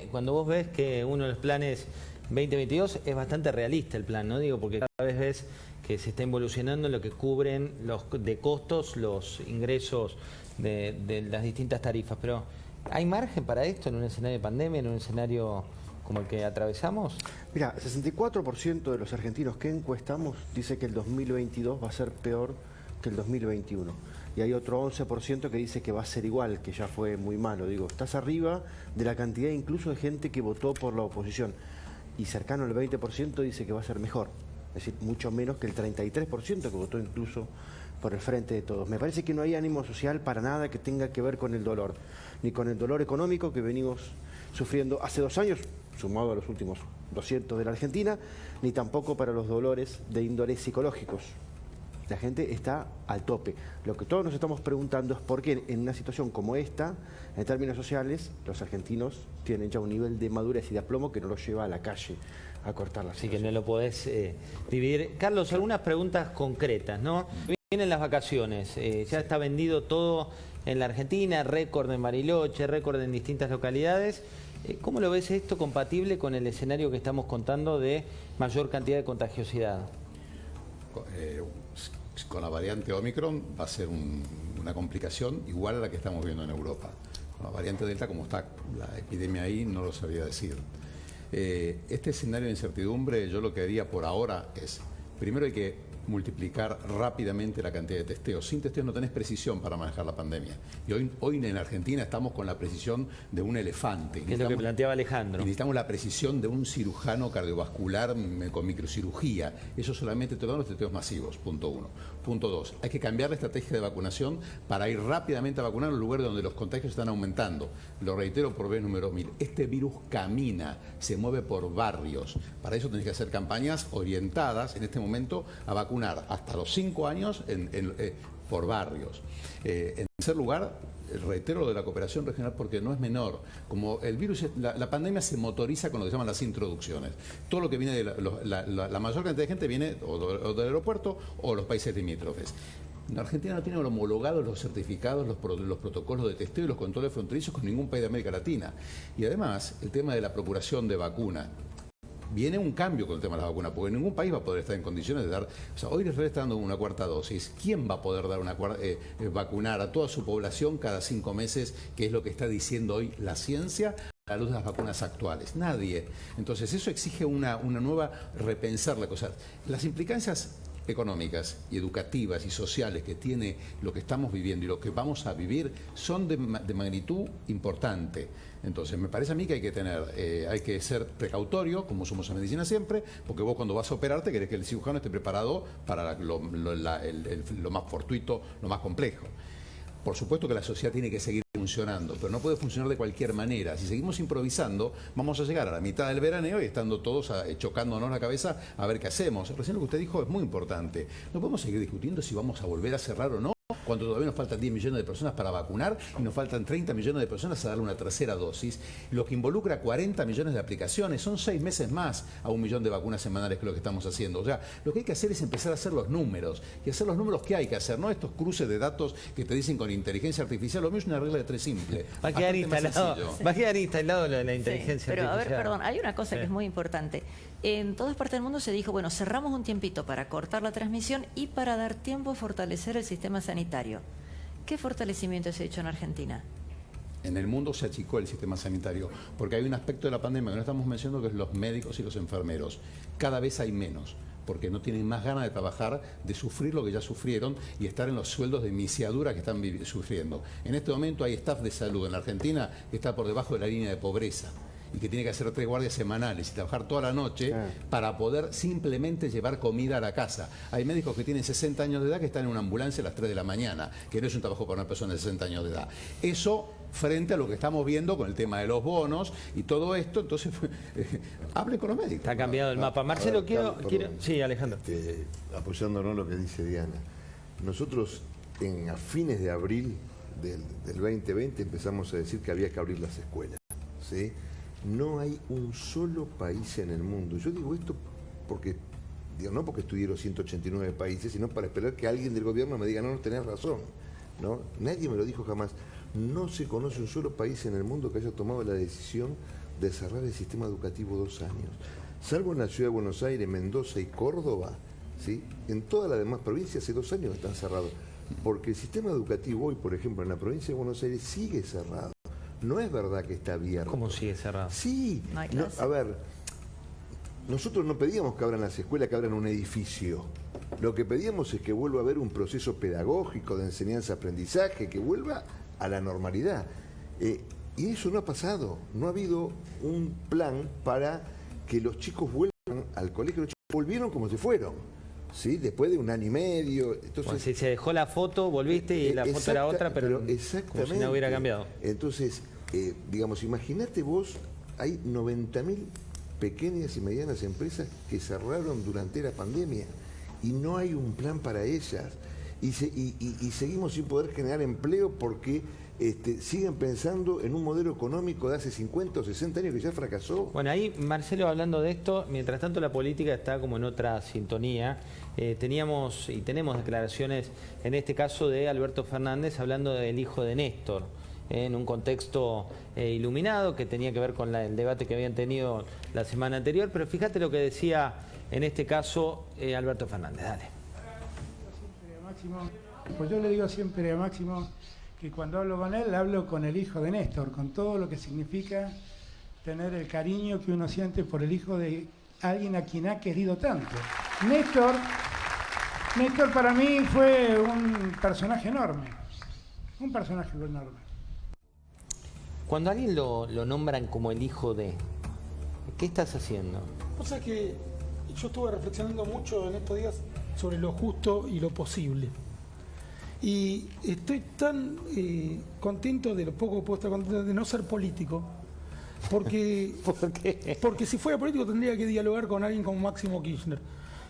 cuando vos ves que uno de los planes 2022 es bastante realista el plan, ¿no? Digo, porque cada vez ves que se está involucionando en lo que cubren de costos los ingresos de las distintas tarifas. Pero, ¿hay margen para esto en un escenario de pandemia, en un escenario como el que atravesamos? Mira, 64% de los argentinos que encuestamos dice que el 2022 va a ser peor que el 2021. Y hay otro 11% que dice que va a ser igual, que ya fue muy malo. Digo, estás arriba de la cantidad incluso de gente que votó por la oposición. Y cercano al 20% dice que va a ser mejor. Es decir, mucho menos que el 33% que votó incluso por el Frente de Todos. Me parece que no hay ánimo social para nada que tenga que ver con el dolor, ni con el dolor económico que venimos sufriendo hace 2 años, sumado a los últimos 200 de la Argentina, ni tampoco para los dolores de índole psicológicos. La gente está al tope. Lo que todos nos estamos preguntando es por qué en una situación como esta, en términos sociales, los argentinos tienen ya un nivel de madurez y de aplomo que no los lleva a la calle a cortar la situación. Así que no lo podés dividir. Carlos, algunas preguntas concretas, ¿no? Vienen las vacaciones, ya está vendido todo en la Argentina, récord en Bariloche, récord en distintas localidades. ¿Cómo lo ves esto compatible con el escenario que estamos contando de mayor cantidad de contagiosidad? Con la variante Omicron va a ser una complicación igual a la que estamos viendo en Europa. Con la variante Delta, como está la epidemia ahí, no lo sabría decir. Este escenario de incertidumbre, yo lo que haría por ahora es, primero hay que multiplicar rápidamente la cantidad de testeos. Sin testeos no tenés precisión para manejar la pandemia. Y hoy en Argentina estamos con la precisión de un elefante. Es lo que planteaba Alejandro. Necesitamos la precisión de un cirujano cardiovascular con microcirugía. Eso solamente te lo dan los testeos masivos, punto 1. Punto 2, hay que cambiar la estrategia de vacunación para ir rápidamente a vacunar en los lugares donde los contagios están aumentando. Lo reitero por vez número 1000. Este virus camina, se mueve por barrios. Para eso tenés que hacer campañas orientadas en este momento a vacunar hasta los 5 años por barrios. En tercer lugar, reitero lo de la cooperación regional porque no es menor. Como el virus, la pandemia se motoriza con lo que se llaman las introducciones. Todo lo que viene de la mayor cantidad de gente viene o del aeropuerto o los países limítrofes. En Argentina no tiene homologados los certificados, los protocolos de testeo y los controles fronterizos con ningún país de América Latina. Y además, el tema de la procuración de vacuna. Viene un cambio con el tema de las vacunas, porque ningún país va a poder estar en condiciones de dar... O sea, hoy Israel está dando una cuarta dosis. ¿Quién va a poder dar vacunar a toda su población cada 5 meses, que es lo que está diciendo hoy la ciencia, a la luz de las vacunas actuales? Nadie. Entonces, eso exige una nueva repensar la cosa. Las implicancias económicas y educativas y sociales que tiene lo que estamos viviendo y lo que vamos a vivir son de magnitud importante. Entonces, me parece a mí que hay que ser precautorio, como somos en medicina siempre, porque vos cuando vas a operarte querés que el cirujano esté preparado para lo más fortuito, lo más complejo. Por supuesto que la sociedad tiene que seguir funcionando, pero no puede funcionar de cualquier manera. Si seguimos improvisando, vamos a llegar a la mitad del veraneo y estando todos chocándonos la cabeza a ver qué hacemos. Recién lo que usted dijo es muy importante. No podemos seguir discutiendo si vamos a volver a cerrar o no, cuando todavía nos faltan 10 millones de personas para vacunar y nos faltan 30 millones de personas a darle una tercera dosis, lo que involucra 40 millones de aplicaciones. Son 6 meses más a 1 millón de vacunas semanales que lo que estamos haciendo. O sea, lo que hay que hacer es empezar a hacer los números, y hacer los números que hay que hacer, no estos cruces de datos que te dicen con inteligencia artificial. Lo mío es una regla de 3 simple. Va a quedar instalado lo de la inteligencia pero, artificial. A ver, perdón, hay una cosa que es muy importante. En todas partes del mundo se dijo, bueno, cerramos un tiempito para cortar la transmisión y para dar tiempo a fortalecer el sistema sanitario. ¿Qué fortalecimiento se ha hecho en Argentina? En el mundo se achicó el sistema sanitario, porque hay un aspecto de la pandemia que no estamos mencionando, que es los médicos y los enfermeros. Cada vez hay menos, porque no tienen más ganas de trabajar, de sufrir lo que ya sufrieron y estar en los sueldos de misiadura que están sufriendo. En este momento hay staff de salud en la Argentina que está por debajo de la línea de pobreza y que tiene que hacer 3 guardias semanales y trabajar toda la noche para poder simplemente llevar comida a la casa. Hay médicos que tienen 60 años de edad que están en una ambulancia a las 3 de la mañana, que no es un trabajo para una persona de 60 años de edad. Eso frente a lo que estamos viendo con el tema de los bonos y todo esto, entonces hable con los médicos. Está cambiado el mapa. Marcelo, quiero... Sí, Alejandro. Apoyándonos lo que dice Diana. Nosotros a fines de abril del 2020 empezamos a decir que había que abrir las escuelas, ¿sí? No hay un solo país en el mundo. Yo digo esto porque, no porque estudié los 189 países, sino para esperar que alguien del gobierno me diga, no, tenés razón. ¿No? Nadie me lo dijo jamás. No se conoce un solo país en el mundo que haya tomado la decisión de cerrar el sistema educativo 2 años. Salvo en la ciudad de Buenos Aires, Mendoza y Córdoba, ¿sí? En todas las demás provincias hace 2 años que están cerrados. Porque el sistema educativo hoy, por ejemplo, en la provincia de Buenos Aires sigue cerrado. No es verdad que está abierto. ¿Cómo sigue cerrado? Sí. No hay No, clase. a ver, nosotros no pedíamos que abran las escuelas, que abran un edificio. Lo que pedíamos es que vuelva a haber un proceso pedagógico de enseñanza-aprendizaje, que vuelva a la normalidad. Y eso no ha pasado. No ha habido un plan para que los chicos vuelvan al colegio. Los chicos volvieron como se fueron, ¿sí? Después de 1 año y medio. Entonces, Bueno, si se dejó la foto, volviste y la foto era otra, pero exactamente. como si no hubiera cambiado. Entonces, digamos, imagínate vos, hay 90.000 pequeñas y medianas empresas que cerraron durante la pandemia y no hay un plan para ellas. Y seguimos sin poder generar empleo porque siguen pensando en un modelo económico de hace 50 o 60 años que ya fracasó. Bueno, ahí, Marcelo, hablando de esto, mientras tanto la política está como en otra sintonía. Teníamos y tenemos declaraciones, en este caso de Alberto Fernández, hablando del hijo de Néstor, en un contexto iluminado que tenía que ver con el debate que habían tenido la semana anterior. Pero fíjate lo que decía en este caso Alberto Fernández. Dale. Pues yo le digo siempre a Máximo que cuando hablo con él, hablo con el hijo de Néstor, con todo lo que significa tener el cariño que uno siente por el hijo de alguien a quien ha querido tanto. Néstor para mí fue un personaje enorme, Cuando a alguien lo nombran como el hijo de, ¿qué estás haciendo? O sea que yo estuve reflexionando mucho en estos días sobre lo justo y lo posible. Y estoy tan contento de lo poco que puedo estar contento de no ser político, porque, ¿Por qué? porque si fuera político tendría que dialogar con alguien como Máximo Kirchner.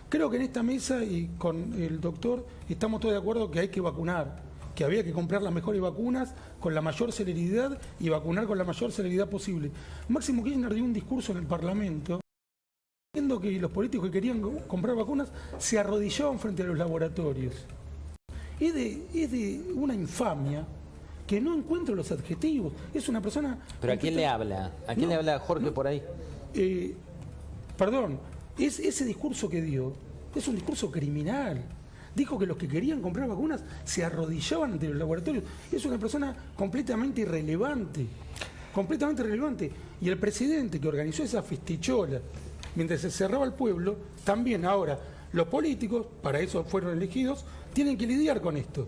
Creo que en esta mesa y con el doctor estamos todos de acuerdo que hay que vacunar, que había que comprar las mejores vacunas con la mayor celeridad y vacunar con la mayor celeridad posible. Máximo Kirchner dio un discurso en el Parlamento diciendo que los políticos que querían comprar vacunas se arrodillaban frente a los laboratorios. Es de una infamia que no encuentro los adjetivos. Es una persona... ¿Pero a quién le habla? ¿A quién le habla Jorge por ahí? Perdón, ese discurso que dio es un discurso criminal. Dijo que los que querían comprar vacunas se arrodillaban ante los laboratorios. Es una persona completamente irrelevante. Completamente irrelevante. Y el presidente que organizó esa festichola mientras se cerraba el pueblo, también ahora los políticos, para eso fueron elegidos, tienen que lidiar con esto.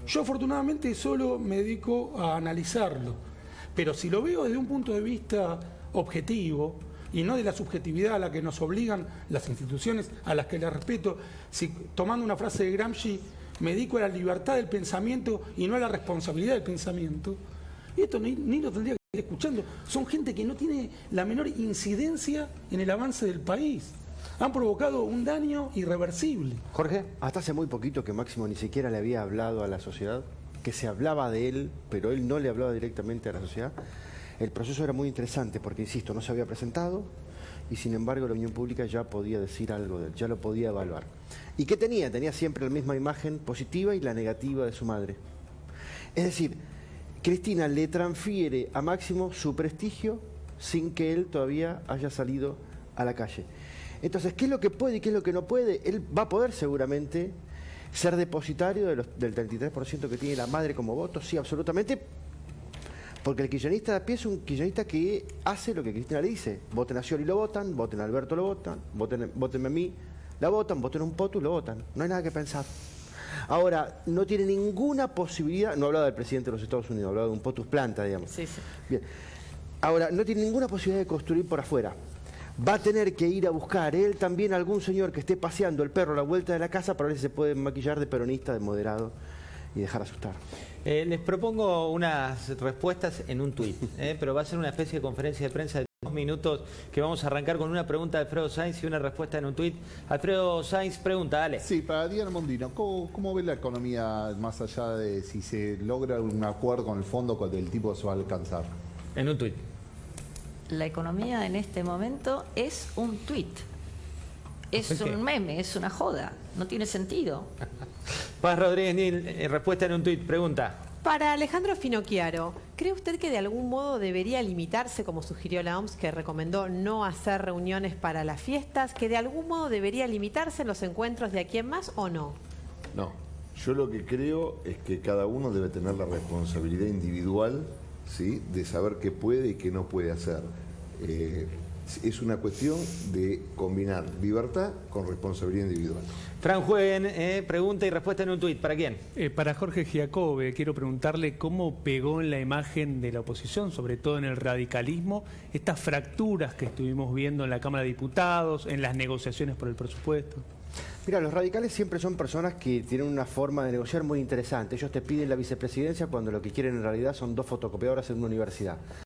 Yo afortunadamente solo me dedico a analizarlo, pero si lo veo desde un punto de vista objetivo y no de la subjetividad a la que nos obligan las instituciones, a las que les respeto, si tomando una frase de Gramsci, me dedico a la libertad del pensamiento y no a la responsabilidad del pensamiento, esto ni lo tendría que estar escuchando. Son gente que no tiene la menor incidencia en el avance del país. Han provocado un daño irreversible. Jorge. Hasta hace muy poquito que Máximo ni siquiera le había hablado a la sociedad, que se hablaba de él, pero él no le hablaba directamente a la sociedad. El proceso era muy interesante porque, insisto, no se había presentado y sin embargo la opinión pública ya podía decir algo de él, ya lo podía evaluar. ¿Y qué tenía? Tenía siempre la misma imagen positiva y la negativa de su madre. Es decir, Cristina le transfiere a Máximo su prestigio sin que él todavía haya salido a la calle. Entonces, ¿qué es lo que puede y qué es lo que no puede? Él va a poder seguramente ser depositario del 33% que tiene la madre como voto, sí, absolutamente, porque el kirchnerista de a pie es un kirchnerista que hace lo que Cristina le dice. Voten a Scioli y lo votan, voten a Alberto lo votan, voten a mí, la votan, voten a un POTU y lo votan. No hay nada que pensar. Ahora, no tiene ninguna posibilidad, no hablaba del presidente de los Estados Unidos, hablaba de un POTUS planta, digamos. Sí, sí. Bien. Ahora, no tiene ninguna posibilidad de construir por afuera. Va a tener que ir a buscar él también algún señor que esté paseando el perro a la vuelta de la casa para ver si se puede maquillar de peronista, de moderado y dejar asustar. Les propongo unas respuestas en un tuit, pero va a ser una especie de conferencia de prensa de 2 minutos que vamos a arrancar con una pregunta de Alfredo Sainz y una respuesta en un tuit. Alfredo Sainz pregunta, dale. Sí, para Diana Mondino, ¿cómo ve la economía más allá de si se logra un acuerdo con el fondo del tipo que se va a alcanzar? En un tuit. La economía en este momento es un tuit. Es un meme, es una joda. No tiene sentido. Paz Rodríguez Nil, respuesta en un tuit, pregunta. Para Alejandro Finocchiaro, ¿Cree usted que de algún modo debería limitarse, como sugirió la OMS, que recomendó no hacer reuniones para las fiestas, que de algún modo debería limitarse los encuentros de aquí en más o no? No, yo lo que creo es que cada uno debe tener la responsabilidad individual, ¿sí?, de saber qué puede y qué no puede hacer. Es una cuestión de combinar libertad con responsabilidad individual. Fran Jueguen, pregunta y respuesta en un tuit. ¿Para quién? Para Jorge Giacobbe, quiero preguntarle cómo pegó en la imagen de la oposición, sobre todo en el radicalismo, estas fracturas que estuvimos viendo en la Cámara de Diputados, en las negociaciones por el presupuesto. Mira, los radicales siempre son personas que tienen una forma de negociar muy interesante. Ellos te piden la vicepresidencia cuando lo que quieren en realidad son 2 fotocopiadoras en una universidad.